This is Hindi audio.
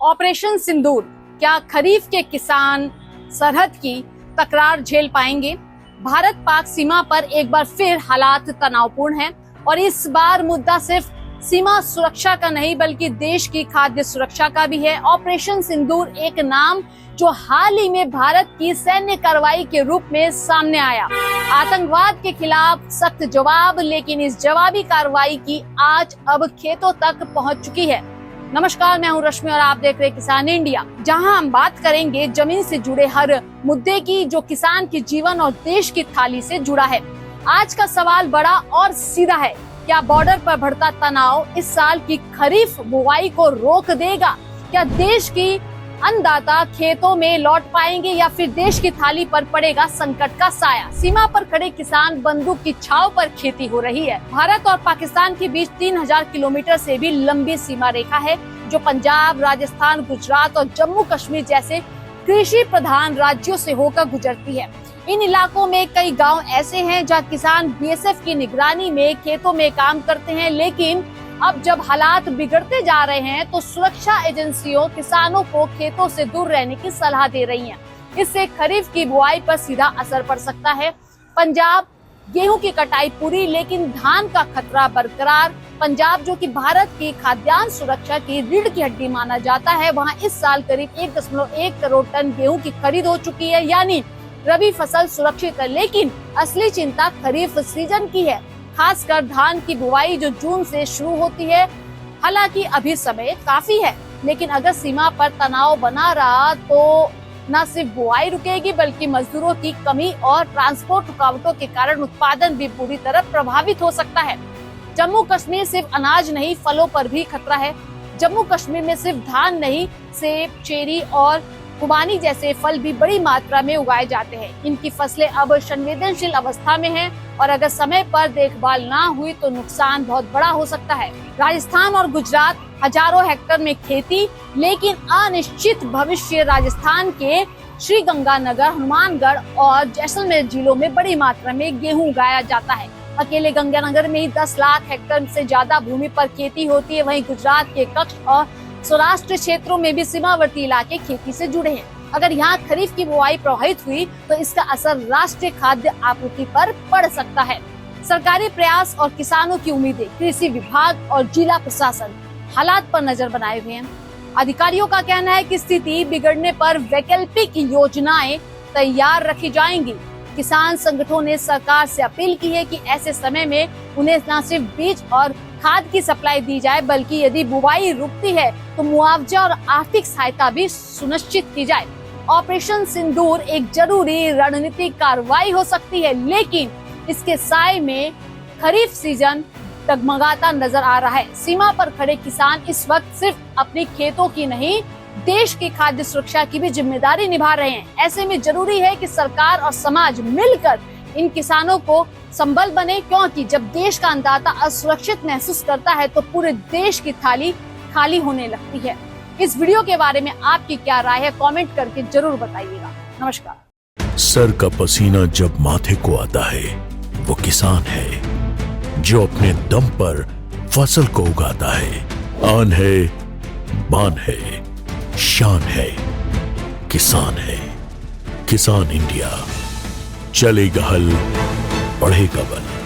ऑपरेशन सिंदूर, क्या खरीफ के किसान सरहद की तकरार झेल पाएंगे? भारत पाक सीमा पर एक बार फिर हालात तनावपूर्ण हैं और इस बार मुद्दा सिर्फ सीमा सुरक्षा का नहीं बल्कि देश की खाद्य सुरक्षा का भी है। ऑपरेशन सिंदूर एक नाम जो हाल ही में भारत की सैन्य कार्रवाई के रूप में सामने आया। आतंकवाद के खिलाफ सख्त जवाब, लेकिन इस जवाबी कार्रवाई की आज अब खेतों तक पहुंच चुकी है। नमस्कार, मैं हूं रश्मि और आप देख रहे हैं किसान इंडिया, जहां हम बात करेंगे जमीन से जुड़े हर मुद्दे की जो किसान के जीवन और देश की थाली से जुड़ा है। आज का सवाल बड़ा और सीधा है, क्या बॉर्डर पर बढ़ता तनाव इस साल की खरीफ बुआई को रोक देगा? क्या देश की अन्नदाता खेतों में लौट पाएंगे या फिर देश की थाली पर पड़ेगा संकट का साया? सीमा पर खड़े किसान बंदूक की छाव पर खेती हो रही है। भारत और पाकिस्तान के बीच 3000 किलोमीटर से भी लंबी सीमा रेखा है जो पंजाब, राजस्थान, गुजरात और जम्मू कश्मीर जैसे कृषि प्रधान राज्यों से होकर गुजरती है। इन इलाकों में कई गांव ऐसे हैं जहां किसान बीएसएफ की निगरानी में खेतों में काम करते हैं, लेकिन अब जब हालात बिगड़ते जा रहे हैं तो सुरक्षा एजेंसियों किसानों को खेतों से दूर रहने की सलाह दे रही हैं। इससे खरीफ की बुआई पर सीधा असर पड़ सकता है। पंजाब गेहूं की कटाई पूरी, लेकिन धान का खतरा बरकरार। पंजाब जो कि भारत की खाद्यान्न सुरक्षा की रीढ़ की हड्डी माना जाता है, वहां इस साल करीब 1.1 करोड़ टन गेहूं की खरीद हो चुकी है, यानी रबी फसल सुरक्षित है। लेकिन असली चिंता खरीफ सीजन की है, खासकर धान की बुआई जो जून से शुरू होती है। हालांकि अभी समय काफी है, लेकिन अगर सीमा पर तनाव बना रहा तो न सिर्फ बुआई रुकेगी बल्कि मजदूरों की कमी और ट्रांसपोर्ट रुकावटों के कारण उत्पादन भी पूरी तरह प्रभावित हो सकता है। जम्मू कश्मीर सिर्फ अनाज नहीं, फलों पर भी खतरा है। जम्मू कश्मीर में सिर्फ धान नहीं, सेब, चेरी और खुबानी जैसे फल भी बड़ी मात्रा में उगाए जाते हैं। इनकी फसलें अब संवेदनशील अवस्था में हैं और अगर समय पर देखभाल ना हुई तो नुकसान बहुत बड़ा हो सकता है। राजस्थान और गुजरात हजारों हेक्टेयर में खेती, लेकिन अनिश्चित भविष्य। राजस्थान के श्रीगंगानगर, हनुमानगढ़ और जैसलमेर जिलों में बड़ी मात्रा में गेहूं उगाया जाता है। अकेले गंगानगर में ही 10 लाख हेक्टेयर से ज्यादा भूमि पर खेती होती है। वहीं गुजरात के कच्छ और सौराष्ट्र क्षेत्रों में भी सीमावर्ती इलाके खेती से जुड़े हैं। अगर यहाँ खरीफ की बुआई प्रभावित हुई तो इसका असर राष्ट्रीय खाद्य आपूर्ति पर पड़ सकता है। सरकारी प्रयास और किसानों की उम्मीदें, कृषि विभाग और जिला प्रशासन हालात पर नजर बनाए हुए हैं। अधिकारियों का कहना है कि स्थिति बिगड़ने पर वैकल्पिक योजनाएं तैयार रखी जाएंगी। किसान संगठनों ने सरकार से अपील की है कि ऐसे समय में उन्हें न सिर्फ बीज और खाद की सप्लाई दी जाए बल्कि यदि बुआई रुकती है तो मुआवजा और आर्थिक सहायता भी सुनिश्चित की जाए। ऑपरेशन सिंदूर एक जरूरी रणनीतिक कार्रवाई हो सकती है, लेकिन इसके साए में खरीफ सीजन डगमगाता नजर आ रहा है। सीमा पर खड़े किसान इस वक्त सिर्फ अपने खेतों की नहीं, देश की खाद्य सुरक्षा की भी जिम्मेदारी निभा रहे हैं। ऐसे में जरूरी है कि सरकार और समाज मिलकर इन किसानों को संबल बने, क्योंकि जब देश का अन्नदाता असुरक्षित महसूस करता है तो पूरे देश की थाली खाली होने लगती है। इस वीडियो के बारे में आपकी क्या राय है, कमेंट करके जरूर बताइएगा। नमस्कार। सर का पसीना जब माथे को आता है वो किसान है जो अपने दम पर फसल को उगाता है। आन है, बान है, शान है, किसान है। किसान इंडिया, चलेगा हल, बढ़ेगा बल।